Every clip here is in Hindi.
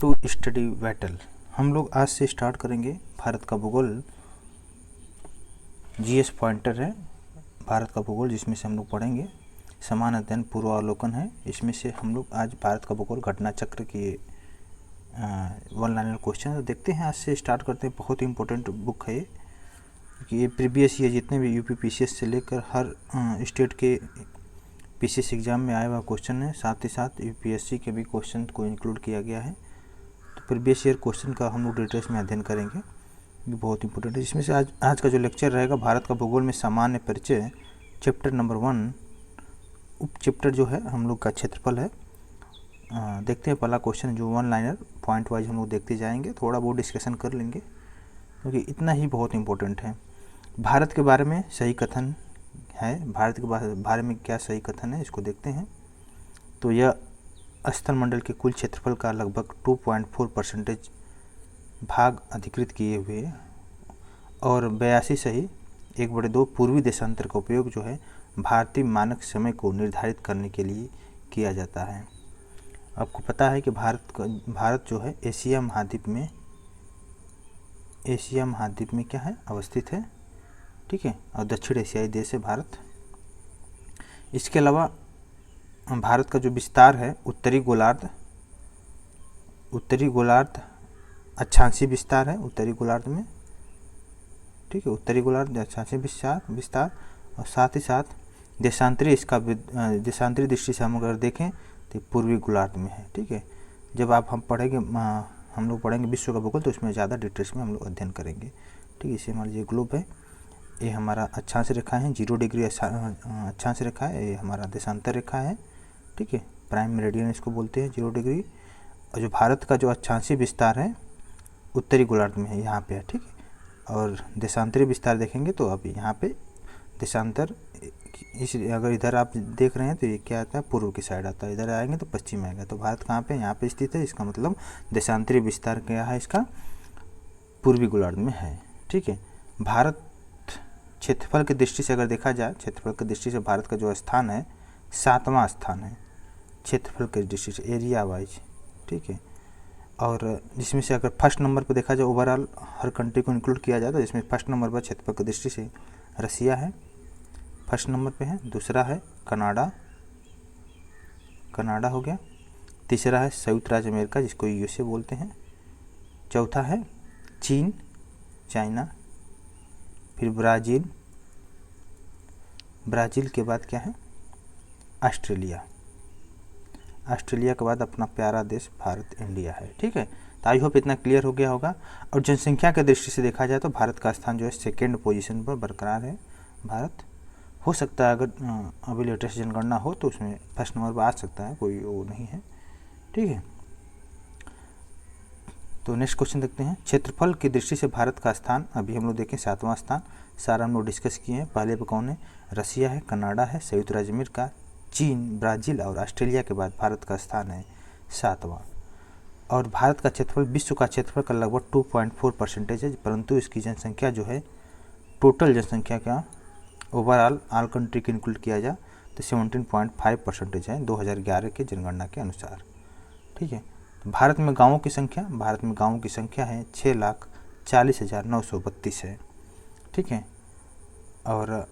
To study battle. हम लोग आज से स्टार्ट करेंगे भारत का भूगोल। जीएस पॉइंटर है भारत का भूगोल, जिसमें से हम लोग पढ़ेंगे समान अध्ययन पूर्वावलोकन है। इसमें से हम लोग आज भारत का भूगोल घटना चक्र की वन लाइनर क्वेश्चन तो देखते हैं। आज से स्टार्ट करते हैं। बहुत ही इंपॉर्टेंट बुक है ये, कि ये प्रीवियस ईयर जितने भी यूपी पीसीएस से लेकर हर स्टेट के पीसीएस एग्जाम में आया हुआ क्वेश्चन है। साथ ही साथ यूपीएससी के भी क्वेश्चन को इंक्लूड किया गया है। तो प्रीवियस ईयर क्वेश्चन का हम लोग डिटेल्स में अध्ययन करेंगे, ये बहुत इंपॉर्टेंट है। इसमें से आज का जो लेक्चर रहेगा भारत का भूगोल में सामान्य परिचय, चैप्टर नंबर 1, उप चैप्टर जो है हम लोग का क्षेत्रफल है। देखते हैं पहला क्वेश्चन जो वन लाइनर पॉइंट वाइज हम लोग देखते जाएंगे, थोड़ा बहुत डिस्कशन कर लेंगे क्योंकि इतना ही बहुत इंपॉर्टेंट है। भारत के बारे में सही कथन है, भारत के बारे में क्या सही कथन है इसको देखते हैं। तो यह स्थलमंडल के कुल क्षेत्रफल का लगभग 2.4% भाग अधिकृत किए हुए और 82 सही 1/2 पूर्वी देशांतर का उपयोग जो है भारतीय मानक समय को निर्धारित करने के लिए किया जाता है। आपको पता है कि भारत जो है एशिया महाद्वीप में क्या है, अवस्थित है, ठीक है, और दक्षिण एशियाई देश है भारत। इसके अलावा भारत का जो विस्तार है उत्तरी गोलार्ध अक्षांशीय विस्तार है उत्तरी गोलार्ध में, ठीक है, उत्तरी गोलार्ध अक्षांशीय विस्तार और साथ ही साथ देशांतरी दृष्टि से हम अगर देखें तो पूर्वी गोलार्ध में है, ठीक है। जब हम लोग पढ़ेंगे विश्व का भूगोल तो उसमें ज़्यादा डिटेल्स में हम लोग अध्ययन करेंगे, ठीक है। इसे हमारा ये ग्लोब है, ये हमारा अक्षांश रेखा है, 0 डिग्री अक्षांश रेखा है, ये हमारा देशांतर रेखा है, ठीक है, प्राइम मेरिडियन इसको बोलते हैं 0 डिग्री। और जो भारत का जो अक्षांशीय विस्तार है उत्तरी गोलार्ध में है, यहाँ पे है, ठीक है। और देशांतरी विस्तार देखेंगे तो अब यहाँ पे देशांतर अगर इधर आप देख रहे हैं तो ये क्या आता है, पूर्व की साइड आता है, इधर आएंगे तो पश्चिम आएगा। तो भारत कहाँ पे, यहाँ पे स्थित है, इसका मतलब देशांतरी विस्तार क्या है, इसका पूर्वी गोलार्ध में है, ठीक है। भारत क्षेत्रफल की दृष्टि से अगर देखा जाए, क्षेत्रफल की दृष्टि से भारत का जो स्थान है 7वां स्थान है क्षेत्रफल की दृष्टि से, एरिया वाइज, ठीक है। और जिसमें से अगर फर्स्ट नंबर पर देखा जाए, ओवरऑल हर कंट्री को इंक्लूड किया जाए तो इसमें फर्स्ट नंबर पर क्षेत्रफल की दृष्टि से रसिया है, फर्स्ट नंबर पे है। दूसरा है कनाडा हो गया। तीसरा है संयुक्त राज्य अमेरिका जिसको यूएसए बोलते हैं। चौथा है चीन, चाइना। फिर ब्राज़ील के बाद क्या है, ऑस्ट्रेलिया के बाद अपना प्यारा देश भारत, इंडिया है, ठीक है। तो आई होप इतना क्लियर हो गया होगा। और जनसंख्या की दृष्टि से देखा जाए तो भारत का स्थान जो है 2nd पोजीशन पर बरकरार है भारत। हो सकता है अगर अभी लेटेस्ट जनगणना हो तो उसमें फर्स्ट नंबर पर आ सकता है, कोई वो नहीं है, ठीक है। तो नेक्स्ट क्वेश्चन देखते हैं। क्षेत्रफल की दृष्टि से भारत का स्थान अभी हम लोग देखें 7वां स्थान, सारा हम लोग डिस्कस किए हैं। पहले पे कौन है, रसिया है, कनाडा है, संयुक्त राज्य अमेरिका, चीन, ब्राज़ील और ऑस्ट्रेलिया के बाद भारत का स्थान है 7वां। और भारत का क्षेत्रफल विश्व का क्षेत्रफल का लगभग 2.4% है, परंतु इसकी जनसंख्या जो है टोटल जनसंख्या का ओवरऑल ऑल कंट्री के इंक्लूड किया जाए तो 17.5% है 2011 के जनगणना के अनुसार, ठीक है। भारत में गाँवों की संख्या है 6,40,932 है, ठीक है। और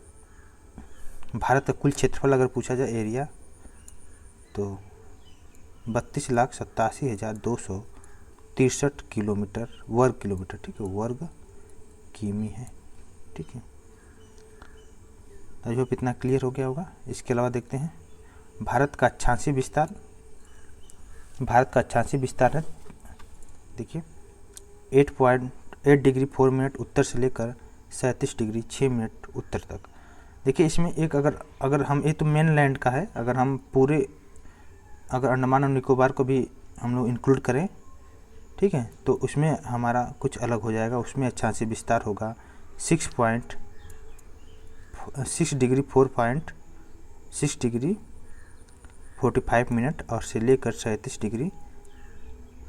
भारत का कुल क्षेत्रफल अगर पूछा जाए एरिया तो 32,87,263 वर्ग किलोमीटर, ठीक है, वर्ग किमी है, ठीक है। आई होप इतना क्लियर हो गया होगा। इसके अलावा देखते हैं भारत का अक्षांशीय विस्तार है, देखिए 8 डिग्री 4 मिनट उत्तर से लेकर 37 डिग्री 6 मिनट उत्तर तक। देखिए इसमें एक अगर हम, ये तो मेन लैंड का है, अगर हम अगर अंडमान और निकोबार को भी हम लोग इंक्लूड करें, ठीक है, तो उसमें हमारा कुछ अलग हो जाएगा। उसमें अक्षांशीय विस्तार होगा 6 डिग्री 45 मिनट और से लेकर 37 डिग्री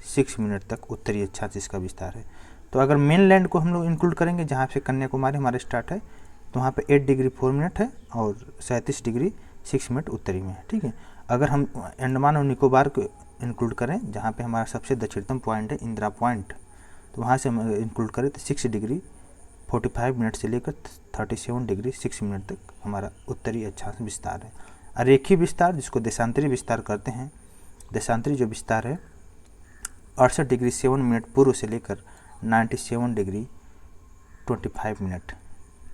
6 मिनट तक उत्तरी अक्षांश का विस्तार है। तो अगर मेन लैंड को हम लोग इंक्लूड करेंगे, जहाँ से कन्याकुमारी हमारा स्टार्ट है, तो वहाँ पे 8 डिग्री 4 मिनट है और 37 डिग्री 6 मिनट उत्तरी में है, ठीक है। अगर हम अंडमान और निकोबार को इंक्लूड करें, जहाँ पे हमारा सबसे दक्षिणतम पॉइंट है इंदिरा पॉइंट, तो वहाँ से हम इंक्लूड करें तो 6 डिग्री 45 मिनट से लेकर 37 डिग्री 6 मिनट तक हमारा उत्तरी अक्षांश विस्तार है। अरेखीय विस्तार जिसको देशांतरी विस्तार कहते हैं, देशांतरी जो विस्तार है 68 डिग्री 7 मिनट पूर्व से लेकर 97 डिग्री 25 मिनट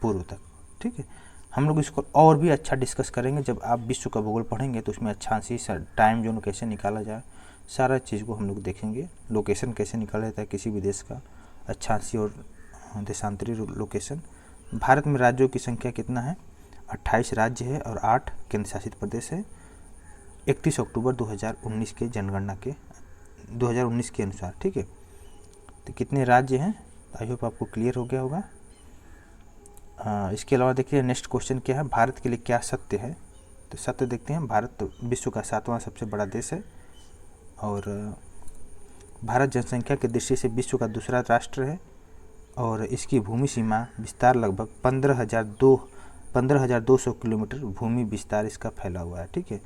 पूर्व तक। ठीक है, हम लोग इसको और भी अच्छा डिस्कस करेंगे जब आप विश्व का भूगोल पढ़ेंगे, तो उसमें अक्षांशीय टाइम जोन कैसे निकाला जाए, सारा चीज़ को हम लोग देखेंगे। लोकेशन कैसे निकाला जाता है किसी भी देश का, अक्षांशीय और देशांतरी लोकेशन। भारत में राज्यों की संख्या कितना है? 28 राज्य है और 8 केंद्र शासित प्रदेश है। 31 अक्टूबर 2019 के जनगणना के 2019 के अनुसार। ठीक है, तो कितने राज्य हैं? आई होप आपको क्लियर हो गया होगा। इसके अलावा देखिए नेक्स्ट क्वेश्चन क्या है, भारत के लिए क्या सत्य है? तो सत्य देखते हैं, भारत तो विश्व का 7वां सबसे बड़ा देश है और भारत जनसंख्या की दृष्टि से विश्व का दूसरा राष्ट्र है और इसकी भूमि सीमा विस्तार लगभग 15,200 किलोमीटर भूमि विस्तार इसका फैला हुआ है। ठीक है,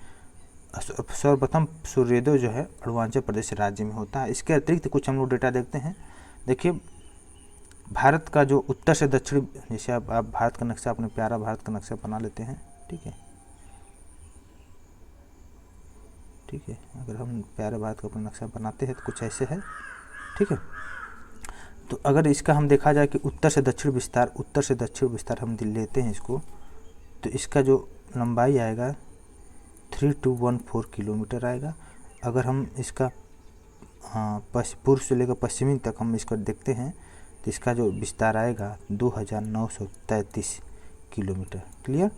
सर्वप्रथम सूर्योदय जो है अरुणाचल प्रदेश राज्य में होता है। इसके अतिरिक्त कुछ हम लोग डेटा देखते हैं। देखिए भारत का जो उत्तर से दक्षिण, जैसे आप भारत का नक्शा, अपने प्यारा भारत का नक्शा बना लेते हैं। ठीक है, ठीक है, अगर हम प्यारे भारत का अपना नक्शा बनाते हैं तो कुछ ऐसे है। ठीक है, तो अगर इसका हम देखा जाए कि उत्तर से दक्षिण विस्तार, उत्तर से दक्षिण विस्तार हम लेते हैं इसको, तो इसका जो लंबाई आएगा 3214 किलोमीटर आएगा। अगर हम इसका पूर्व से लेकर पश्चिमी तक हम इसको देखते हैं तो इसका जो विस्तार आएगा 2933 किलोमीटर। क्लियर।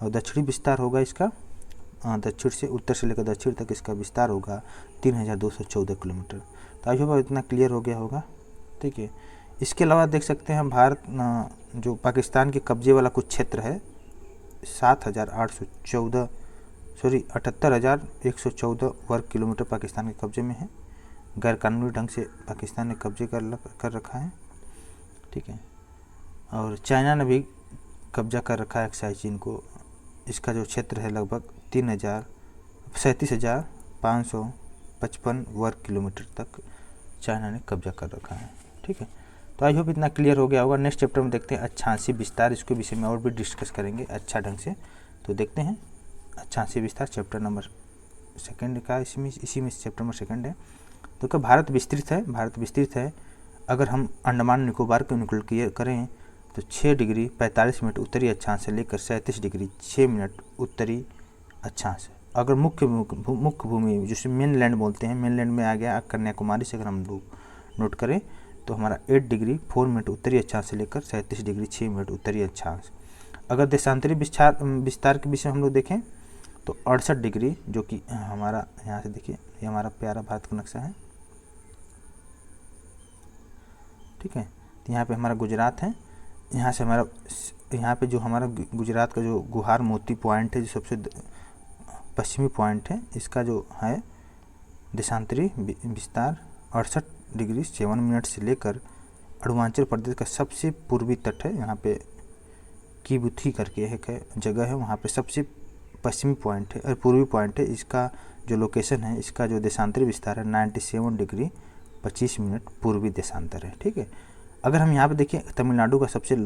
और दक्षिणी विस्तार होगा इसका, दक्षिण से, उत्तर से लेकर दक्षिण तक इसका विस्तार होगा 3214 किलोमीटर। तो आई होप इतना क्लियर हो गया होगा। ठीक है, इसके अलावा देख सकते हैं भारत जो पाकिस्तान के कब्जे वाला कुछ क्षेत्र है 78,114 वर्ग किलोमीटर पाकिस्तान के कब्जे में है। गैरकानूनी ढंग से पाकिस्तान ने कब्जे कर रखा है। ठीक है, और चाइना ने भी कब्जा कर रखा है अक्साई चीन को। इसका जो क्षेत्र है लगभग 37,555 वर्ग किलोमीटर तक चाइना ने कब्जा कर रखा है। ठीक है, तो आई होप इतना क्लियर हो गया होगा। नेक्स्ट चैप्टर में देखते हैं अक्षांशीय विस्तार, इसके विषय में और भी डिस्कस करेंगे अच्छा ढंग से। तो देखते हैं अक्षांशीय विस्तार चैप्टर नंबर 2 का, इसी में चैप्टर नंबर 2 है। तो क्या भारत विस्तृत है, भारत विस्तृत है। अगर हम अंडमान निकोबार को इंक्लूड करें तो 6 डिग्री 45 मिनट उत्तरी अक्षांश से लेकर 37 डिग्री 6 मिनट उत्तरी अक्षांश। अगर मुख्य भूमि जिसे मेन लैंड बोलते हैं, मेन लैंड में आ गया कन्याकुमारी से अगर हम लोग नोट करें तो हमारा 8 डिग्री 4 मिनट उत्तरी अक्षांश से लेकर 37 डिग्री 6 मिनट उत्तरी अक्षांश। अगर देशांतरी विस्तार के विषय हम लोग देखें तो 68 डिग्री, जो कि हमारा यहाँ से देखिए, ये हमारा प्यारा भारत का नक्शा है। ठीक है, तो यहाँ पे हमारा गुजरात है। यहाँ से हमारा, यहाँ पे जो हमारा गुजरात का जो गुहार मोती पॉइंट है, जो सबसे पश्चिमी पॉइंट है, इसका जो है देशांतरी विस्तार 68 डिग्री 7 मिनट से लेकर अरुणाचल प्रदेश का सबसे पूर्वी तट है। यहाँ पे कीबुथी करके एक जगह है, वहाँ पे सबसे पश्चिमी पॉइंट है और पूर्वी पॉइंट है। इसका जो लोकेशन है, इसका जो देशांतरी विस्तार है 97 डिग्री 25 मिनट पूर्वी देशांतर है। ठीक है, अगर हम यहाँ पे देखें तमिलनाडु का सबसे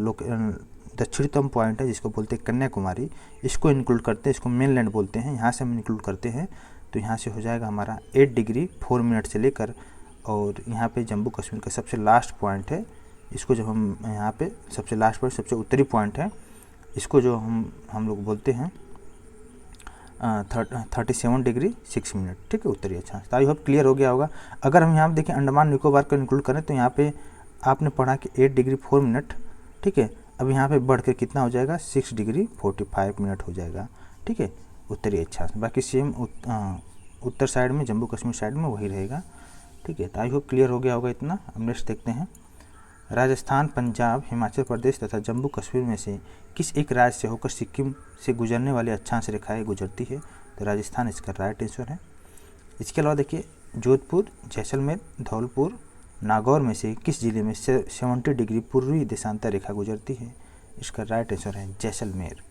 दक्षिणतम पॉइंट है जिसको बोलते हैं कन्याकुमारी, इसको इंक्लूड करते हैं, इसको मेनलैंड बोलते हैं। यहाँ से हम इंक्लूड करते हैं तो यहाँ से हो जाएगा हमारा 8 डिग्री 4 मिनट से लेकर, और यहाँ पे जम्मू कश्मीर का सबसे लास्ट पॉइंट है। इसको जब हम यहाँ पे सबसे लास्ट पॉइंट, सबसे उत्तरी पॉइंट है, इसको जो हम लोग बोलते हैं 37 डिग्री 6 मिनट। ठीक है, उत्तरी अक्षांश। तो आई होप क्लियर हो गया होगा। अगर हम यहाँ पे देखें अंडमान निकोबार को इंक्लूड करें तो यहाँ पे आपने पढ़ा कि 8 डिग्री 4 मिनट। ठीक है, अब यहाँ पे बढ़ के कितना हो जाएगा 6 डिग्री 45 मिनट हो जाएगा। ठीक है, उत्तरी अक्षांश। बाकी सेम उत्तर साइड में, जम्मू कश्मीर साइड में वही रहेगा। ठीक है, तो आई होप क्लियर हो गया होगा इतना। हम नेक्स्ट देखते हैं राजस्थान, पंजाब, हिमाचल प्रदेश तथा जम्मू कश्मीर में से किस एक राज्य से होकर सिक्किम से गुजरने वाली अक्षांश रेखाएँ गुजरती है? तो राजस्थान इसका राइट आंसर है। इसके अलावा देखिए जोधपुर, जैसलमेर, धौलपुर, नागौर में से किस जिले में 70 डिग्री पूर्वी देशांतर रेखा गुजरती है? इसका राइट आंसर है जैसलमेर।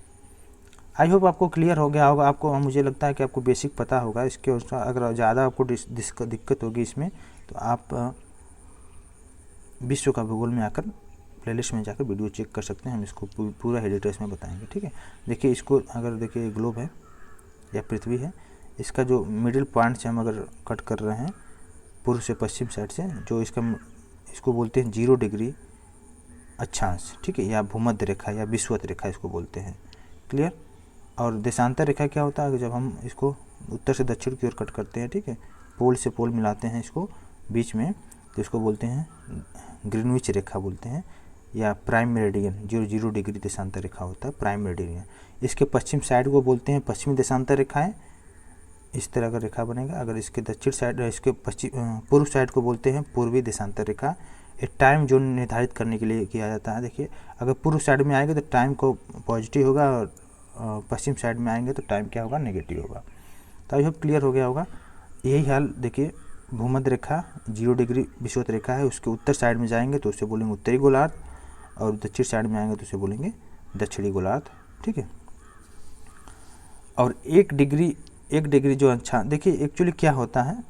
आई होप आपको क्लियर हो गया होगा। आपको, मुझे लगता है कि आपको बेसिक पता होगा। इसके अगर ज़्यादा आपको दिक्कत होगी इसमें, तो आप विश्व का भूगोल में आकर प्लेलिस्ट में जाकर वीडियो चेक कर सकते हैं। हम इसको पूरा डिटेल्स में बताएंगे, ठीक है। देखिए इसको, अगर देखिए ग्लोब है या पृथ्वी है, इसका जो मिडिल पॉइंट से हम अगर कट कर रहे हैं पूर्व से पश्चिम साइड से, जो इसको बोलते हैं 0 डिग्री अक्षांश, ठीक है, या भूमध्य रेखा या विषुवत रेखा इसको बोलते हैं। क्लियर। और देशांतर रेखा क्या होता है, जब हम इसको उत्तर से दक्षिण की ओर कट करते हैं, ठीक है, पोल से पोल मिलाते हैं इसको बीच में, तो इसको बोलते हैं ग्रीनविच रेखा बोलते हैं, या प्राइम मेरिडियन। 0 डिग्री देशांतर रेखा होता है प्राइम मेरिडियन। इसके पश्चिम साइड को बोलते हैं पश्चिमी देशांतर रेखाएं। इस तरह का रेखा बनेगा। अगर इसके दक्षिण साइड, इसके पूर्व साइड को बोलते हैं पूर्वी देशांतर रेखा। एक टाइम जोन निर्धारित करने के लिए किया जाता है। देखिए अगर पूर्व साइड में आएंगे तो टाइम को पॉजिटिव होगा, और पश्चिम साइड में आएंगे तो टाइम क्या होगा, नेगेटिव होगा। तो आई होप क्लियर हो गया होगा। यही हाल देखिए, भूमध्य रेखा 0 डिग्री विषुवत रेखा है, उसके उत्तर साइड में जाएंगे तो उसे बोलेंगे उत्तरी गोलार्ध, और दक्षिण साइड में आएंगे तो उसे बोलेंगे दक्षिणी गोलार्ध, ठीक है। और 1 डिग्री जो अक्षांश, देखिए एक्चुअली क्या होता है,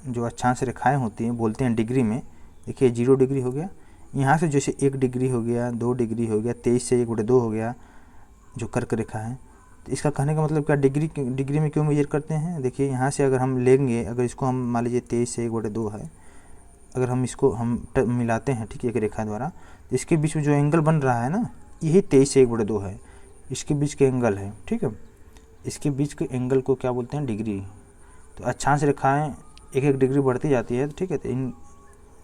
जो अक्षांश रेखाएं होती हैं बोलते हैं डिग्री में। देखिए 0 डिग्री हो गया, यहाँ से जैसे 1 डिग्री हो गया, 2 डिग्री हो गया, 23 से 1/2 हो गया, जो कर्क रेखा है। तो इसका कहने का मतलब क्या, डिग्री में क्यों मेजर करते हैं। देखिए यहाँ से अगर हम लेंगे, अगर इसको हम मान लीजिए 23 से 1/2 है, अगर हम इसको मिलाते हैं, ठीक है, एक रेखा द्वारा, तो इसके बीच में जो एंगल बन रहा है ना, यही 23 से 1/2 है, इसके बीच के एंगल है, ठीक है। इसके बीच के एंगल को क्या बोलते हैं, डिग्री। तो अक्षांश रेखाएं 1 डिग्री बढ़ती जाती है, ठीक है। तो इन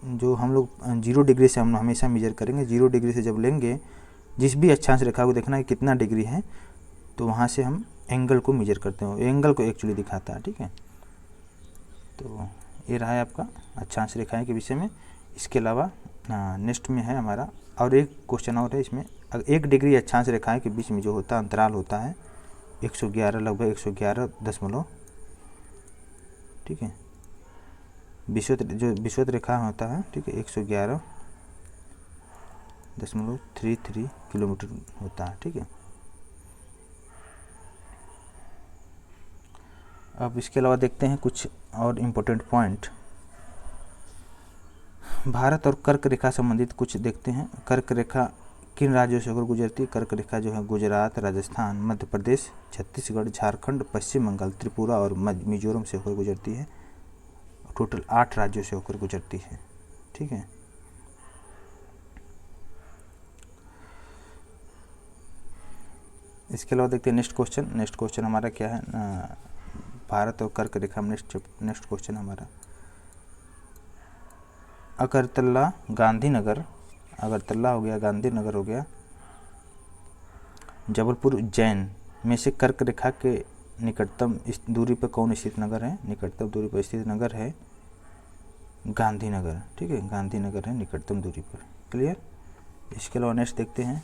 जो हम लोग 0 डिग्री से हम हमेशा मेजर करेंगे। 0 डिग्री से जब लेंगे, जिस भी अक्षांश रेखा को देखना है कितना डिग्री है, तो वहाँ से हम एंगल को मेजर करते हैं, एंगल को एक्चुअली दिखाता है, ठीक है। तो ये रहा है आपका अक्षांश रेखाएं के विषय में। इसके अलावा नेक्स्ट में है हमारा, और एक क्वेश्चन और है इसमें। अगर 1 डिग्री अक्षांश रेखाएं के बीच में जो होता है अंतराल होता है 111, लगभग 111 ठीक है, विषुवत रेखा होता है, ठीक है, 111.33 किलोमीटर होता है, ठीक है। अब इसके अलावा देखते हैं कुछ और इम्पोर्टेंट पॉइंट। भारत और कर्क रेखा संबंधित कुछ देखते हैं। कर्क रेखा किन राज्यों से होकर गुजरती है। कर्क रेखा जो है गुजरात, राजस्थान, मध्य प्रदेश, छत्तीसगढ़, झारखंड, पश्चिम बंगाल, त्रिपुरा और मिजोरम से होकर गुजरती है। टोटल 8 राज्यों से होकर गुजरती है, ठीक है। इसके अलावा देखते हैं नेक्स्ट क्वेश्चन हमारा क्या है, भारत और कर्क रेखा में नेक्स्ट क्वेश्चन हमारा, अगरतला गांधीनगर, अगरतला हो गया, गांधीनगर हो गया, जबलपुर, उज्जैन में से कर्क रेखा के निकटतम दूरी पर कौन स्थित नगर है। निकटतम दूरी पर स्थित नगर है गांधीनगर, ठीक है, गांधीनगर है निकटतम दूरी पर। क्लियर। इसके अलावा नेक्स्ट देखते हैं,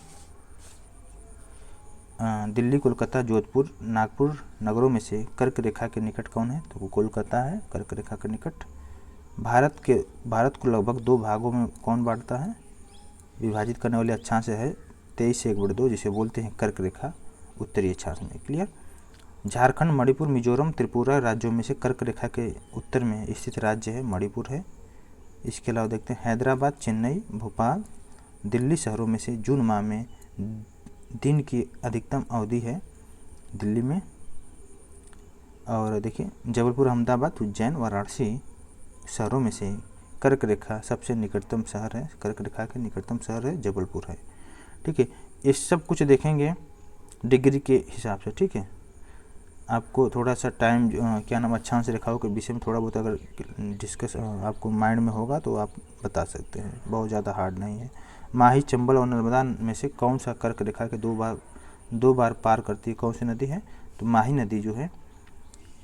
दिल्ली, कोलकाता, जोधपुर, नागपुर नगरों में से कर्क रेखा के निकट कौन है। तो वो कोलकाता है कर्क रेखा के निकट। भारत को लगभग 2 भागों में कौन बांटता है, विभाजित करने वाले अक्षांश है 23 से 1/2, जिसे बोलते हैं कर्क रेखा, उत्तरी अक्षांश में। क्लियर। झारखंड, मणिपुर, मिजोरम, त्रिपुरा राज्यों में से कर्क रेखा के उत्तर में स्थित राज्य है मणिपुर है। इसके अलावा देखते हैं हैदराबाद, चेन्नई, भोपाल, दिल्ली शहरों में से जून माह में दिन की अधिकतम अवधि है दिल्ली में। और देखिए जबलपुर, अहमदाबाद, उज्जैन, वाराणसी शहरों में से कर्क रेखा सबसे निकटतम शहर है, कर्क रेखा के निकटतम शहर है जबलपुर है, ठीक है। ये सब कुछ देखेंगे डिग्री के हिसाब से, ठीक है। आपको थोड़ा सा टाइम क्या नाम अक्षांश रेखाओं के विषय में थोड़ा बहुत अगर डिस्कस आपको माइंड में होगा तो आप बता सकते हैं, बहुत ज़्यादा हार्ड नहीं है। माही, चंबल और नर्मदा में से कौन सा कर्क रेखा के दो बार पार करती है, कौन सी नदी है। तो माही नदी जो है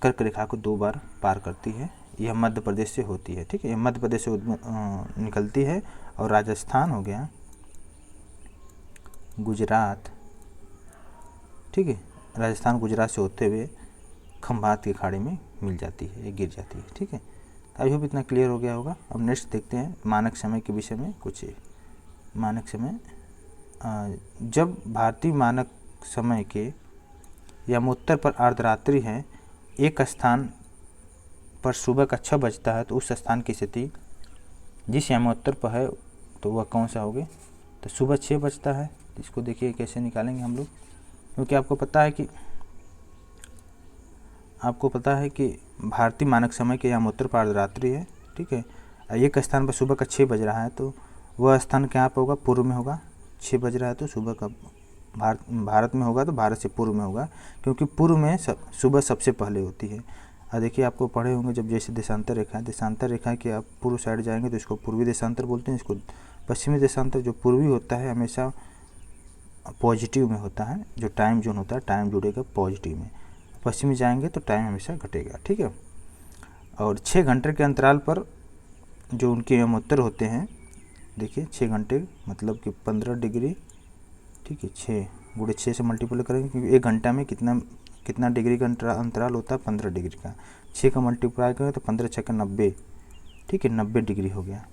कर्क रेखा को 2 बार पार करती है। यह मध्य प्रदेश से होती है, ठीक है, यह मध्य प्रदेश से निकलती है। और राजस्थान हो गया, गुजरात, ठीक है, राजस्थान गुजरात से होते हुए खंभात की खाड़ी में मिल जाती है, गिर जाती है, ठीक है। अभी होप इतना क्लियर हो गया होगा। अब नेक्स्ट देखते हैं मानक समय के विषय में कुछ। मानक समय, जब भारतीय मानक समय के यमोत्तर पर अर्धरात्रि है, एक स्थान पर सुबह का 6 बजता है, तो उस स्थान की स्थिति जिस यमोत्तर पर है तो वह कौन सा होगा? तो सुबह 6 बजता है। इसको देखिए कैसे निकालेंगे हम लोग, क्योंकि आपको पता है कि भारतीय मानक समय के यमोत्तर पर अर्धरात्रि है, ठीक है। एक स्थान पर सुबह का 6 बज रहा है, तो वह स्थान कहाँ पर होगा? पूर्व में होगा। 6 बज रहा है तो सुबह का भारत में होगा, तो भारत से पूर्व में होगा, क्योंकि पूर्व में सुबह सबसे पहले होती है। और देखिए आपको पढ़े होंगे जब जैसे देशांतर रेखा कि आप पूर्व साइड जाएंगे तो इसको पूर्वी देशांतर बोलते हैं, इसको पश्चिमी देशांतर। जो पूर्वी होता है हमेशा पॉजिटिव में होता है, जो टाइम जोन होता है टाइम जुड़ेगा पॉजिटिव में, पश्चिमी जाएंगे तो टाइम हमेशा घटेगा, ठीक है। और 6 घंटे के अंतराल पर जो उनके यमोत्तर होते हैं, देखिए 6 घंटे मतलब कि 15 डिग्री, ठीक है। 6 गुणे 6 से मल्टीप्लाई करेंगे, क्योंकि 1 घंटा में कितना डिग्री का अंतराल होता है? 15 डिग्री का। 6 का मल्टीप्लाई करें तो 15 6 का 90, ठीक है, 90 डिग्री हो गया,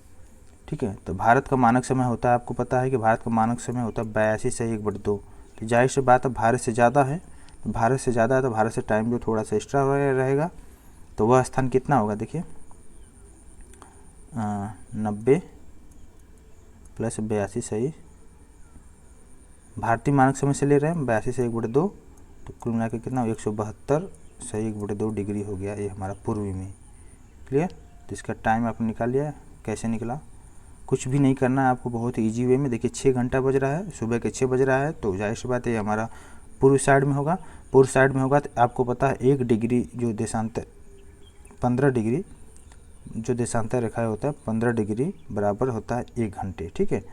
ठीक है। तो भारत का मानक समय होता है, आपको पता है कि भारत का मानक समय होता है 82 से 1/2। तो जाहिर सी बात है भारत से ज़्यादा है, तो भारत से टाइम जो थोड़ा सा एक्स्ट्रा रहेगा, तो वह स्थान कितना होगा? देखिए 90 प्लस 82 सही, भारतीय मानक समय से ले रहे हैं 82 से 1/2, तो कुल मिला के कितना? 172 सही 1/2 डिग्री हो गया, ये हमारा पूर्वी में। क्लियर? तो इसका टाइम आपने निकाल लिया। कैसे निकला? कुछ भी नहीं करना है आपको, बहुत ईजी वे में। देखिए 6 घंटा बज रहा है, सुबह के 6 बज रहा है, तो जाहिर सी बात है ये हमारा पूर्व साइड में होगा। पूर्व साइड में होगा तो आपको पता है 1 डिग्री जो देशांतर 15 डिग्री जो देशांतर रेखा होता है 15 डिग्री बराबर होता है 1 घंटे, ठीक है।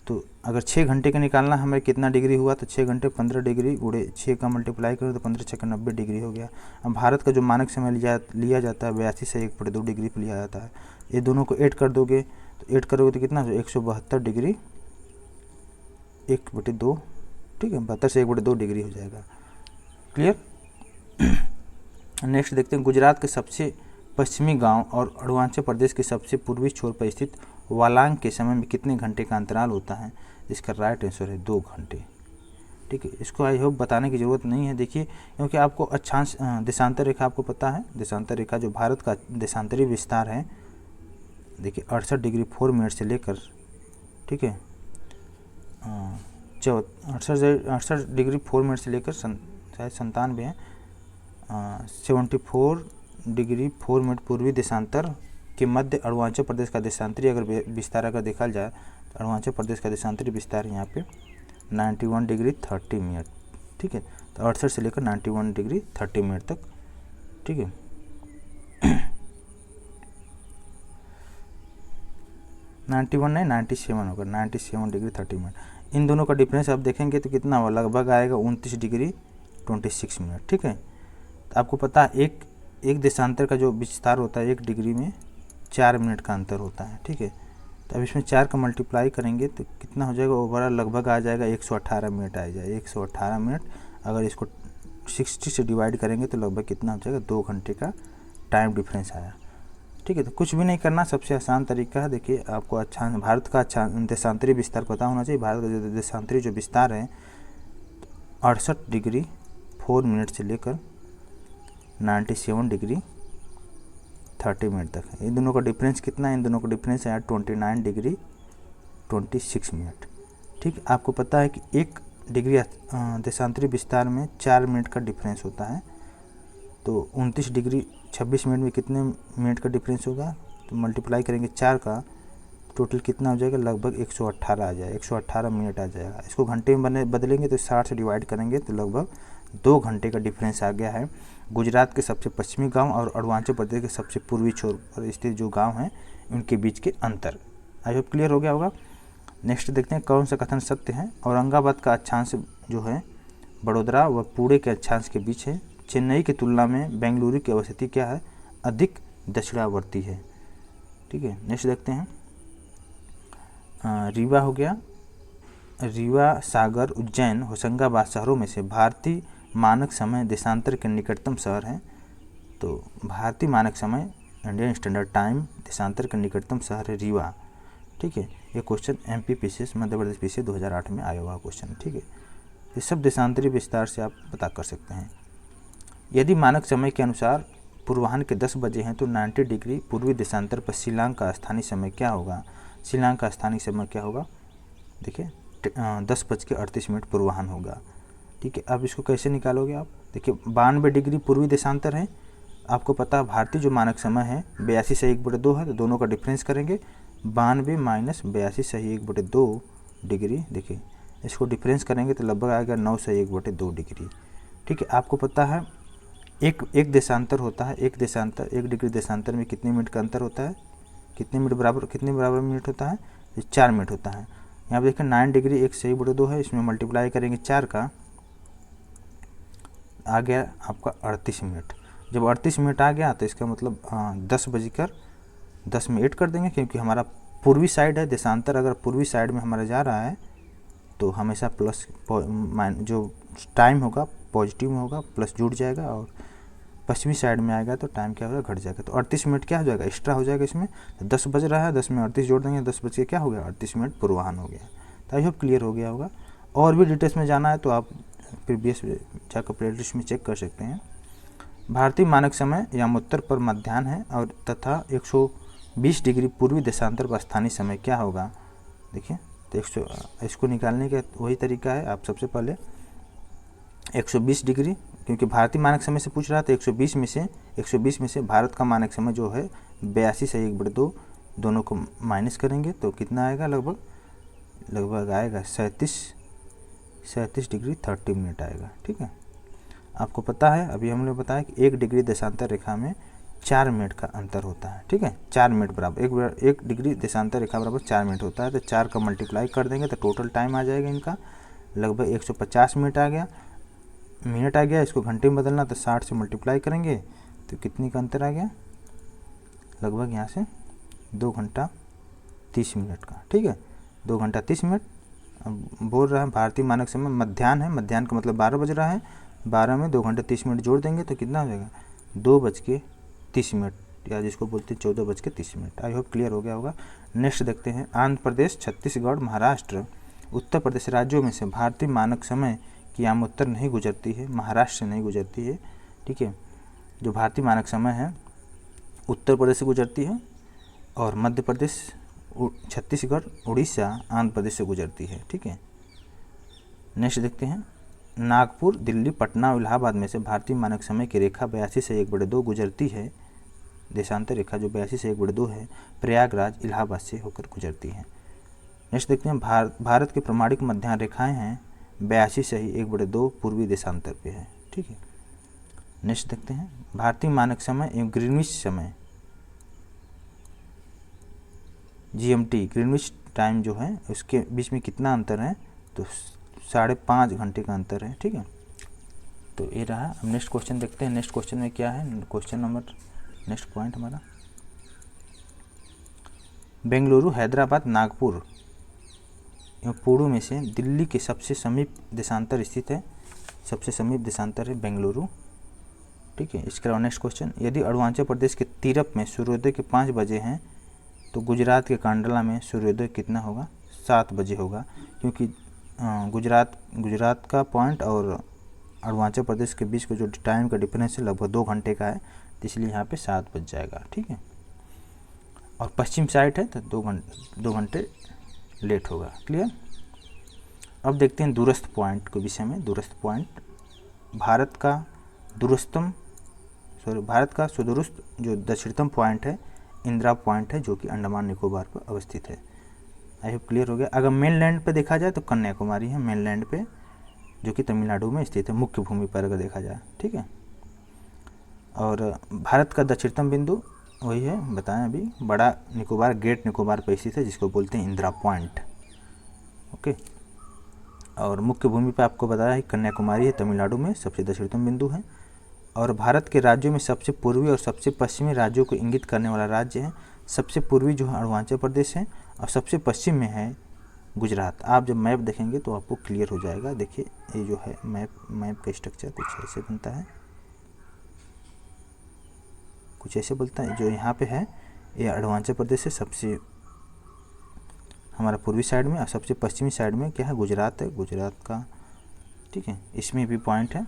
तो अगर 6 घंटे का निकालना हमें कितना डिग्री हुआ, तो 6 घंटे 15 डिग्री गुणे 6 का मल्टीप्लाई करें तो 15 6 90 डिग्री हो गया। अब भारत का जो मानक समय लिया जाता है 82 से 1/2 डिग्री पर लिया जाता है। ये दोनों को ऐड कर दोगे तो ऐड करोगे तो कितना? 172 डिग्री 1/2, ठीक है, 72 से 1/2 डिग्री हो जाएगा। क्लियर? नेक्स्ट देखते हैं, गुजरात के सबसे पश्चिमी गांव और अरुणाचल प्रदेश के सबसे पूर्वी छोर पर स्थित वालांग के समय में कितने घंटे का अंतराल होता है? इसका राइट आंसर है 2 घंटे, ठीक है। इसको आई होप बताने की ज़रूरत नहीं है, देखिए, क्योंकि आपको अक्षांश देशांतर रेखा आपको पता है। देशांतर रेखा जो भारत का देशांतरी विस्तार है, देखिए 68 डिग्री 4 मिनट से लेकर, ठीक है, 68 डिग्री 4 मिनट से लेकर शायद 97 है, 74 डिग्री 4 मिनट पूर्वी देशांतर के मध्य अरुणाचल प्रदेश का देशांतरी अगर विस्तार अगर देखा जाए तो अरुणाचल प्रदेश का देशांतरी विस्तार यहाँ पे 91 डिग्री 30 मिनट, ठीक है। तो 68 से लेकर 91 डिग्री 30 मिनट तक, ठीक है। 91 नहीं 97 होगा, 97 डिग्री 30 मिनट। इन दोनों का डिफरेंस आप देखेंगे तो कितना होगा? लगभग आएगा 29 डिग्री 26 मिनट, ठीक है। तो आपको पता है एक देशांतर का जो विस्तार होता है 1 डिग्री में 4 मिनट का अंतर होता है, ठीक है। तो अब इसमें 4 का मल्टीप्लाई करेंगे तो कितना हो जाएगा? ओवरऑल लगभग आ जाएगा 118 मिनट आ जाएगा, 118 मिनट। अगर इसको 60 से डिवाइड करेंगे तो लगभग कितना हो जाएगा? 2 घंटे का टाइम डिफरेंस आया, ठीक है। तो कुछ भी नहीं करना, सबसे आसान तरीका है। देखिए आपको भारत का देशांतरी विस्तार पता होना चाहिए। भारत का देशांतरी जो विस्तार है 68 डिग्री 4 मिनट से लेकर 97 डिग्री 30 मिनट तक है। इन दोनों का डिफरेंस कितना है? इन दोनों का डिफरेंस है 29 डिग्री 26 मिनट, ठीक। आपको पता है कि 1 डिग्री देशांतरी विस्तार में 4 मिनट का डिफरेंस होता है, तो 29 डिग्री 26 मिनट में कितने मिनट का डिफरेंस होगा? तो मल्टीप्लाई करेंगे 4 का, टोटल कितना हो जाएगा? लगभग 118 आ जाएगा, 118 मिनट आ जाएगा। इसको घंटे में बदलेंगे तो 60 से डिवाइड करेंगे तो लगभग 2 घंटे का डिफरेंस आ गया है। गुजरात के सबसे पश्चिमी गांव और अरुणाचल प्रदेश के सबसे पूर्वी छोर पर स्थित जो गांव हैं उनके बीच के अंतर। आई होप क्लियर हो गया होगा। नेक्स्ट देखते हैं, कौन सा कथन सत्य है? औरंगाबाद का अक्षांश जो है बड़ोदरा व पुणे के अक्षांश के बीच है। चेन्नई की तुलना में बेंगलुरु की अवस्थिति क्या है? अधिक दक्षिणावर्ती है, ठीक है। नेक्स्ट देखते हैं, रीवा हो गया, रीवा, सागर, उज्जैन, होशंगाबाद शहरों में से भारतीय मानक समय देशांतर के निकटतम शहर हैं। तो भारतीय मानक समय इंडियन स्टैंडर्ड टाइम देशांतर के निकटतम शहर है रीवा, ठीक है। ये question MP PCS Madhya Pradesh PCS 2008 में आया हुआ क्वेश्चन, ठीक है। ये सब देशांतरी विस्तार से आप पता कर सकते हैं। यदि मानक समय के अनुसार पूर्वाह्न के 10 बजे हैं तो 90 डिग्री पूर्वी देशांतर पर शिलांग का स्थानीय समय क्या होगा? शिलांग का स्थानीय समय क्या होगा? देखिए 10:38 पूर्वाह्न होगा। ठीक है, अब इसको कैसे निकालोगे आप? देखिए 92 डिग्री पूर्वी देशांतर है, आपको पता है भारतीय जो मानक समय है 82 सही 1/2 है, तो दोनों का डिफरेंस करेंगे 92 माइनस 82 सही 1/2 डिग्री। देखिए इसको डिफरेंस करेंगे तो लगभग आएगा 9 सही 1/2 डिग्री। ठीक है, आपको पता है एक देशांतर होता है, एक डिग्री देशांतर में कितने मिनट का अंतर होता है? कितने बराबर मिनट होता है? 4 मिनट होता है। यहाँ पे देखिए 9 डिग्री 1 सही 1/2 है, इसमें मल्टीप्लाई करेंगे 4 का, आ गया आपका 38 मिनट। जब 38 मिनट आ गया तो इसका मतलब 10 में 8 कर देंगे, क्योंकि हमारा पूर्वी साइड है, देशांतर अगर पूर्वी साइड में हमारा जा रहा है तो हमेशा प्लस जो टाइम होगा पॉजिटिव में होगा, प्लस जुड़ जाएगा, और पश्चिमी साइड में आएगा तो टाइम क्या होगा? घट जाएगा। तो 38 मिनट क्या हो जाएगा? एक्स्ट्रा हो जाएगा इसमें। तो 10 बज रहा है, 10 में 38 जोड़ देंगे, 10 बज के क्या हो गया? 38 मिनट पूर्वाह्न हो गया। तो आई होप क्लियर हो गया होगा। और भी डिटेल्स में जाना है तो आप प्रीवियस जाकर प्लेलिस्ट में चेक कर सकते हैं। भारतीय मानक समय यामोत्तर पर मध्याह्न है और तथा 120 डिग्री पूर्वी देशांतर पर स्थानीय समय क्या होगा? देखिए तो इसको निकालने का वही तरीका है। आप सबसे पहले 120 डिग्री, क्योंकि भारतीय मानक समय से पूछ रहा था, 120 में से भारत का मानक समय जो है 82 सही 1/2, दोनों को माइनस करेंगे तो कितना आएगा? लगभग आएगा 37 डिग्री 30 मिनट आएगा। ठीक है, आपको पता है अभी हमने बताया कि 1 डिग्री देशांतर रेखा में 4 मिनट का अंतर होता है। ठीक है, 4 मिनट बराबर 1 डिग्री देशांतर रेखा बराबर 4 मिनट होता है। तो 4 का मल्टीप्लाई कर देंगे तो टोटल टाइम आ जाएगा इनका लगभग 150 मिनट आ गया, इसको घंटे में बदलना तो 60 से मल्टीप्लाई करेंगे तो कितनी का अंतर आ गया? लगभग यहाँ से 2 घंटा 30 मिनट का। ठीक है, 2 घंटा 30 मिनट। अब बोल रहा है भारतीय मानक समय मध्याह्न है, मध्याह्न का मतलब 12 बज रहा है, 12 में 2 घंटे 30 मिनट जोड़ देंगे तो कितना हो जाएगा? 2:30 या जिसको बोलते हैं 14:30। आई होप क्लियर हो गया होगा। नेक्स्ट देखते हैं, आंध्र प्रदेश, छत्तीसगढ़, महाराष्ट्र, उत्तर प्रदेश राज्यों में से भारतीय मानक समय की यामोत्तर नहीं गुजरती है, महाराष्ट्र से नहीं गुजरती है। ठीक है, जो भारतीय मानक समय है उत्तर प्रदेश से गुजरती है और मध्य प्रदेश, छत्तीसगढ़, उड़ीसा, आंध्र प्रदेश से गुजरती है। ठीक है, नेक्स्ट देखते हैं, नागपुर, दिल्ली, पटना और इलाहाबाद में से भारतीय मानक समय की रेखा 82 से 1/2 गुजरती है। देशांतर रेखा जो 82 से 1/2 है प्रयागराज, इलाहाबाद से होकर गुजरती है। नेक्स्ट देखते हैं, भारत की प्रमाणिक मध्याह्न रेखाएं हैं 82 सही 1/2 पूर्वी देशांतर पे है। ठीक है, नेक्स्ट देखते हैं, भारतीय मानक समय एवं ग्रीनविच समय GMT ग्रीनविच टाइम जो है उसके बीच में कितना अंतर है? तो 5.5 घंटे का अंतर है। ठीक है, तो ये रहा। अब नेक्स्ट क्वेश्चन देखते हैं। नेक्स्ट क्वेश्चन में क्या है? क्वेश्चन नंबर नेक्स्ट पॉइंट हमारा, बेंगलुरु, हैदराबाद, नागपुर एवं पुणे में से दिल्ली के सबसे समीप देशांतर स्थित है। सबसे समीप देशांतर है बेंगलुरु। ठीक है, इसके अलावा नेक्स्ट क्वेश्चन, यदि अरुणाचल प्रदेश के तीरप में सूर्योदय के 5 बजे हैं तो गुजरात के कांडला में सूर्योदय कितना होगा? 7 बजे होगा, क्योंकि गुजरात का पॉइंट और अरुणाचल प्रदेश के बीच का जो टाइम का डिफरेंस है लगभग 2 घंटे का है, तो इसलिए यहाँ पे 7 बज जाएगा। ठीक है, और पश्चिम साइड है तो 2 घंटे लेट होगा। क्लियर। अब देखते हैं दूरस्थ पॉइंट के विषय में। दूरस्थ पॉइंट, भारत का सुदूरस्थ जो दक्षिणतम पॉइंट है इंदिरा पॉइंट है, जो कि अंडमान निकोबार पर अवस्थित है। आई होप क्लियर हो गया। अगर मेनलैंड पे देखा जाए तो कन्याकुमारी है मेनलैंड पे, जो कि तमिलनाडु में स्थित है, मुख्य भूमि पर अगर देखा जाए। ठीक है, और भारत का दक्षिणतम बिंदु वही है बताएं अभी, बड़ा निकोबार, ग्रेट निकोबार पर स्थित है, जिसको बोलते हैं इंदिरा पॉइंट। ओके, और मुख्य भूमि पर आपको बताया है कन्याकुमारी है, तमिलनाडु में सबसे दक्षिणतम बिंदु है। और भारत के राज्यों में सबसे पूर्वी और सबसे पश्चिमी राज्यों को इंगित करने वाला राज्य है। सबसे पूर्वी जो है अरुणाचल प्रदेश है और सबसे पश्चिम में है गुजरात। आप जब मैप देखेंगे तो आपको क्लियर हो जाएगा। देखिए ये जो है मैप का स्ट्रक्चर कुछ ऐसे बनता है, कुछ ऐसे बोलता है। जो यहाँ पे है ये अरुणाचल प्रदेश है सबसे हमारा पूर्वी साइड में, और सबसे पश्चिमी साइड में क्या है? गुजरात है। गुजरात का ठीक है, इसमें भी पॉइंट है।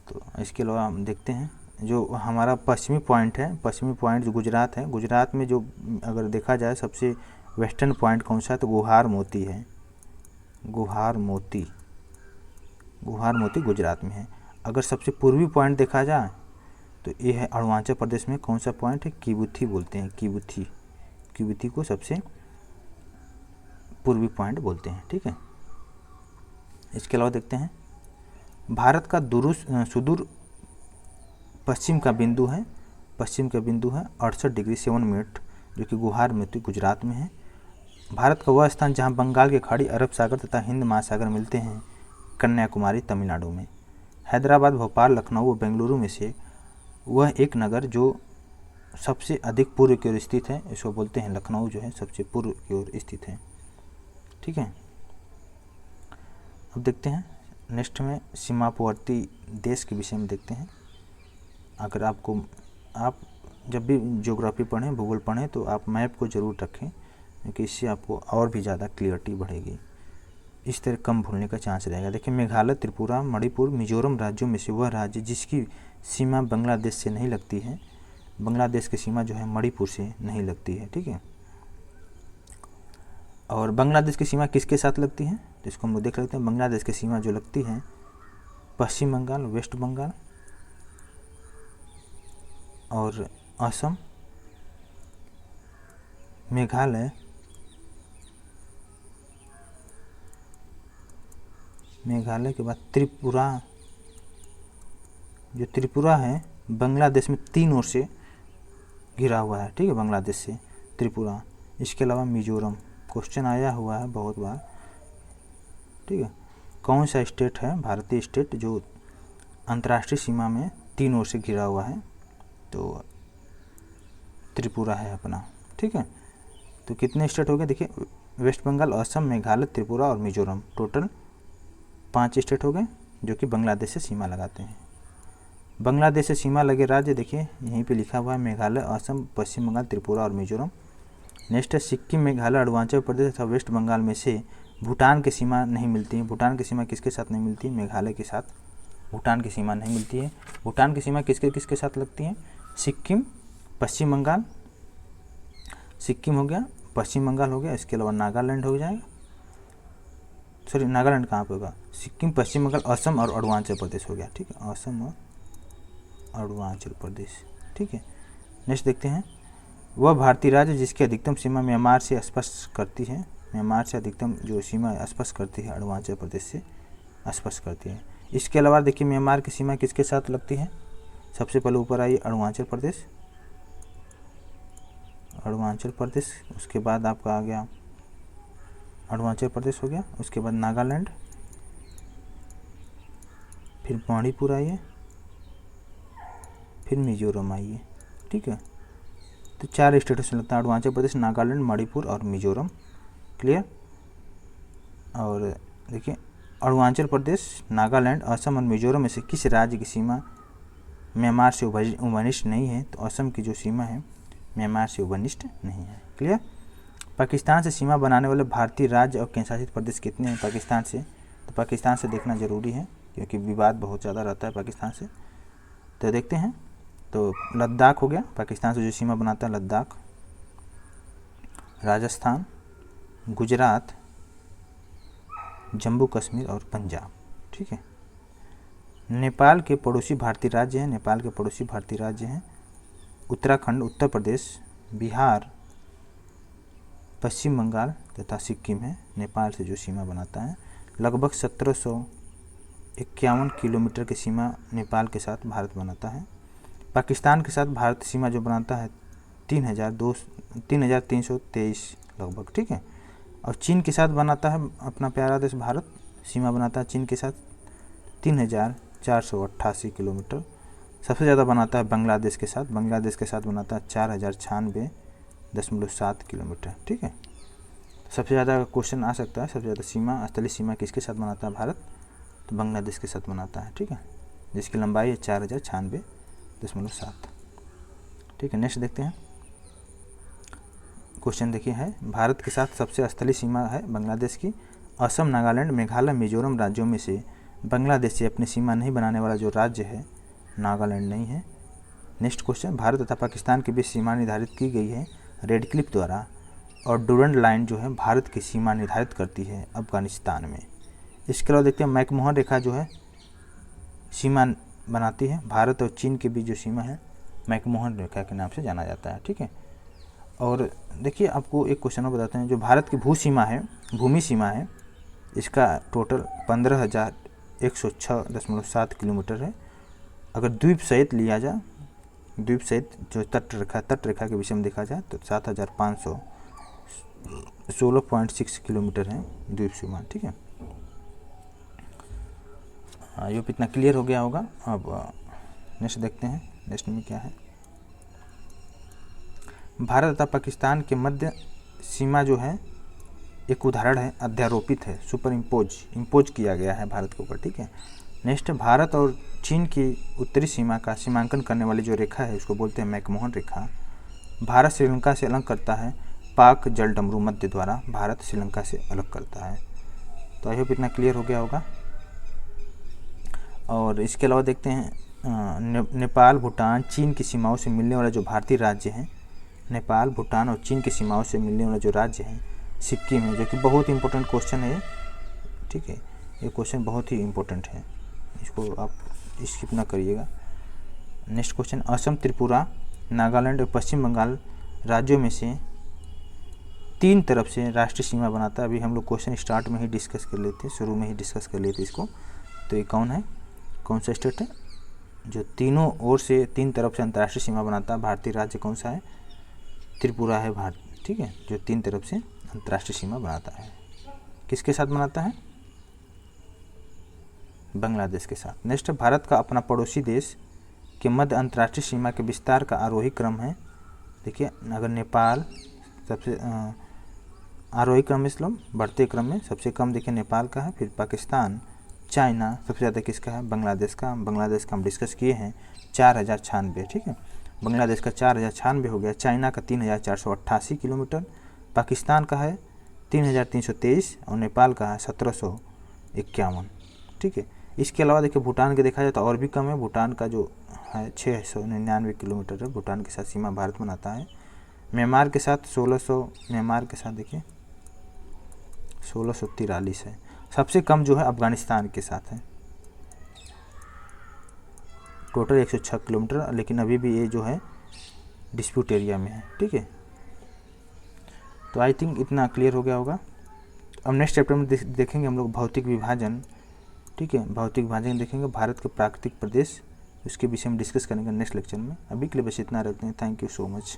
तो इसके अलावा हम देखते हैं जो हमारा पश्चिमी पॉइंट है, पश्चिमी पॉइंट जो गुजरात है, गुजरात में जो अगर देखा जाए सबसे वेस्टर्न पॉइंट कौन सा है तो गुहार मोती है। गुहार मोती गुजरात में है। अगर सबसे पूर्वी पॉइंट देखा जाए तो ये है अरुणाचल प्रदेश में। कौन सा पॉइंट है? किबुथी बोलते हैं, किबुथी को सबसे पूर्वी पॉइंट बोलते हैं। ठीक है, इसके अलावा देखते हैं भारत का सुदूर पश्चिम का बिंदु है 68 डिग्री 7 मिनट, जो कि गुहार मोती गुजरात में है। भारत का वह स्थान जहां बंगाल की खाड़ी, अरब सागर तथा हिंद महासागर मिलते हैं, कन्याकुमारी तमिलनाडु में। हैदराबाद, भोपाल, लखनऊ और बेंगलुरु में से वह एक नगर जो सबसे अधिक पूर्व की ओर स्थित है, इसको बोलते हैं लखनऊ, जो है सबसे पूर्व की ओर स्थित है। ठीक है, अब देखते हैं नेक्स्ट में सीमावर्ती देश के विषय में देखते हैं। अगर आप जब भी ज्योग्राफी पढ़ें, भूगोल पढ़ें, तो आप मैप को ज़रूर रखें, क्योंकि इससे आपको और भी ज़्यादा क्लियरिटी बढ़ेगी, इस तरह कम भूलने का चांस रहेगा। देखिए, मेघालय, त्रिपुरा, मणिपुर, मिजोरम राज्यों में से वह राज्य जिसकी सीमा बांग्लादेश से नहीं लगती है। बांग्लादेश की सीमा जो है मणिपुर से नहीं लगती है। ठीक है, और बांग्लादेश की सीमा किसके साथ लगती है तो इसको हम लोग देख लेते हैं। बांग्लादेश की सीमा जो लगती है पश्चिम बंगाल, वेस्ट बंगाल और असम, मेघालय, के बाद त्रिपुरा। जो त्रिपुरा है बांग्लादेश में 3 ओर से घिरा हुआ है। ठीक है, बांग्लादेश से त्रिपुरा। इसके अलावा मिजोरम, क्वेश्चन आया हुआ है बहुत बार। ठीक है, कौन सा स्टेट है, भारतीय स्टेट, जो अंतर्राष्ट्रीय सीमा में 3 ओर से घिरा हुआ है? तो त्रिपुरा है अपना। ठीक है, तो कितने स्टेट हो गए? देखिए, वेस्ट बंगाल, असम, मेघालय, त्रिपुरा और मिजोरम, टोटल 5 स्टेट हो गए जो कि बांग्लादेश से सीमा लगाते हैं। बांग्लादेश से सीमा लगे राज्य देखिए यहीं पे लिखा हुआ है, मेघालय, असम, पश्चिम बंगाल, त्रिपुरा और मिजोरम। नेक्स्ट है सिक्किम, मेघालय, अरुणाचल प्रदेश तथा वेस्ट बंगाल में से भूटान की सीमा नहीं मिलती है। भूटान की सीमा किसके साथ नहीं मिलती? मेघालय के साथ भूटान की सीमा नहीं मिलती है। भूटान की सीमा किसके साथ लगती है? सिक्किम, पश्चिम बंगाल, सिक्किम हो गया, पश्चिम बंगाल हो गया, इसके अलावा नागालैंड हो जाएगा। सॉरी, नागालैंड कहाँ पे होगा? सिक्किम, पश्चिम बंगाल, असम और अरुणाचल प्रदेश हो गया। ठीक है, असम और अरुणाचल प्रदेश। ठीक है, नेक्स्ट देखते हैं वह भारतीय राज्य जिसकी अधिकतम सीमा म्यांमार से स्पर्श करती है। म्यांमार से अधिकतम जो सीमा स्पर्श करती है अरुणाचल प्रदेश से स्पर्श करती है। इसके अलावा देखिए म्यांमार की सीमा किसके साथ लगती है? सबसे पहले ऊपर आइए अरुणाचल प्रदेश, उसके बाद आपका आ गया अरुणाचल प्रदेश हो गया, उसके बाद नागालैंड, फिर मणिपुर आइए, फिर मिजोरम आइए। ठीक है, तो 4 स्टेट्स में लगता है, अरुणाचल प्रदेश, नागालैंड, मणिपुर और मिजोरम। क्लियर? और देखिए अरुणाचल प्रदेश, नागालैंड, असम और मिजोरम में से किस राज्य की सीमा म्यांमार से उभनिष्ठ नहीं है? तो असम की जो सीमा है म्यांमार से उभनिष्ठ नहीं है। क्लियर? पाकिस्तान से सीमा बनाने वाले भारतीय राज्य और केंद्रशासित प्रदेश कितने हैं पाकिस्तान से? तो पाकिस्तान से देखना ज़रूरी है क्योंकि विवाद बहुत ज़्यादा रहता है पाकिस्तान से। तो देखते हैं, तो लद्दाख हो गया, पाकिस्तान से जो सीमा बनाता है लद्दाख, राजस्थान, गुजरात, जम्मू कश्मीर और पंजाब। ठीक है, नेपाल के पड़ोसी भारतीय राज्य हैं, उत्तराखंड, उत्तर प्रदेश, बिहार, पश्चिम बंगाल तथा सिक्किम है नेपाल से जो सीमा बनाता है। लगभग 1751 किलोमीटर की सीमा नेपाल के साथ भारत बनाता है। पाकिस्तान के साथ भारत सीमा जो बनाता है 3323 लगभग। ठीक है, और चीन के साथ बनाता है अपना प्यारा देश भारत, सीमा बनाता है चीन के साथ 3488 किलोमीटर। सबसे ज़्यादा बनाता है बांग्लादेश के साथ बनाता है 4096.7 किलोमीटर। ठीक है, सबसे ज़्यादा क्वेश्चन आ सकता है, सबसे ज़्यादा सीमा, स्थलीय सीमा किसके साथ बनाता है भारत? तो बांग्लादेश के साथ बनाता है। ठीक है, जिसकी लंबाई है 4096.7। ठीक है, नेक्स्ट देखते हैं क्वेश्चन। देखिए है, भारत के साथ सबसे स्थलीय सीमा है बांग्लादेश की असम, नागालैंड, मेघालय, मिजोरम राज्यों में से बांग्लादेश से अपनी सीमा नहीं बनाने वाला जो राज्य है, नागालैंड नहीं है। नेक्स्ट क्वेश्चन, भारत तथा पाकिस्तान के बीच सीमा निर्धारित की गई है रेडक्लिफ द्वारा, और डूरंड लाइन जो है भारत की सीमा निर्धारित करती है अफगानिस्तान में। इसके अलावा देखते हैं मैकमोहन रेखा जो है सीमा बनाती है भारत और चीन के बीच जो सीमा है मैकमोहन रेखा के नाम से जाना जाता है। ठीक है, और देखिए आपको एक क्वेश्चन और बताते हैं, जो भारत की भूमि सीमा है इसका टोटल 15,106.7 किलोमीटर है। अगर द्वीप सहित लिया जाए, द्वीप सहित जो तट रेखा के विषय में देखा जाए तो 7,516.6 किलोमीटर है द्वीप सीमा। ठीक है, ये इतना क्लियर हो गया होगा। अब नेक्स्ट देखते हैं, नेक्स्ट में क्या है। भारत तथा पाकिस्तान के मध्य सीमा जो है एक उदाहरण है, अध्यारोपित है, सुपर इम्पोज किया गया है भारत के ऊपर। ठीक है, नेक्स्ट, भारत और चीन की उत्तरी सीमा का सीमांकन करने वाली जो रेखा है उसको बोलते हैं मैकमोहन रेखा। भारत श्रीलंका से अलग करता है पाक जलडमरू मध्य द्वारा, भारत श्रीलंका से अलग करता है। तो आई होप इतना क्लियर हो गया होगा। और इसके अलावा देखते हैं नेपाल, भूटान, चीन की सीमाओं से मिलने वाला जो भारतीय राज्य है, नेपाल, भूटान और चीन की सीमाओं से मिलने वाला जो राज्य है सिक्किम है, जो कि बहुत इंपॉर्टेंट क्वेश्चन है। ठीक है, ये क्वेश्चन बहुत ही इम्पोर्टेंट है, इसको आप स्किप ना करिएगा। नेक्स्ट क्वेश्चन, असम, त्रिपुरा, नागालैंड और पश्चिम बंगाल राज्यों में से 3 तरफ से राष्ट्रीय सीमा बनाता है। अभी हम लोग क्वेश्चन स्टार्ट में ही डिस्कस कर लेते, शुरू में ही डिस्कस कर लेते इसको। तो ये कौन है, कौन सा स्टेट है जो तीनों ओर से 3 तरफ से अंतर्राष्ट्रीय सीमा बनाता है? भारतीय राज्य कौन सा है? त्रिपुरा है भारत। ठीक है, जो 3 तरफ से अंतर्राष्ट्रीय सीमा बनाता है। किसके साथ बनाता है? बांग्लादेश के साथ। नेक्स्ट, भारत का अपना पड़ोसी देश के मध्य अंतर्राष्ट्रीय सीमा के विस्तार का आरोही क्रम है। देखिए, अगर नेपाल सबसे आरोही क्रम में मतलब बढ़ते क्रम में सबसे कम देखिए नेपाल का है, फिर पाकिस्तान, चाइना, सबसे ज़्यादा किसका है? बांग्लादेश का। बांग्लादेश का हम डिस्कस किए हैं 4096। ठीक है, बांग्लादेश का 4096 हो गया। चाइना का 3488 किलोमीटर, पाकिस्तान का है 3323 और नेपाल का है 1751। ठीक है, इसके अलावा देखिए भूटान के देखा जाए तो और भी कम है। भूटान का जो है 699 किलोमीटर है, भूटान के साथ सीमा भारत बनाता है। म्यांमार के साथ 1600, म्यांमार के साथ देखिए 1643 है। सबसे कम जो है अफगानिस्तान के साथ है, टोटल 106 किलोमीटर, लेकिन अभी भी ये जो है डिस्प्यूट एरिया में है। ठीक है, तो आई थिंक इतना क्लियर हो गया होगा। अब नेक्स्ट चैप्टर में देखेंगे हम लोग भौतिक विभाजन। ठीक है, भौतिक विभाजन देखेंगे, भारत के प्राकृतिक प्रदेश, उसके विषय में डिस्कस करेंगे नेक्स्ट लेक्चर में। अभी के लिए बस इतना रखते हैं। Thank you so much.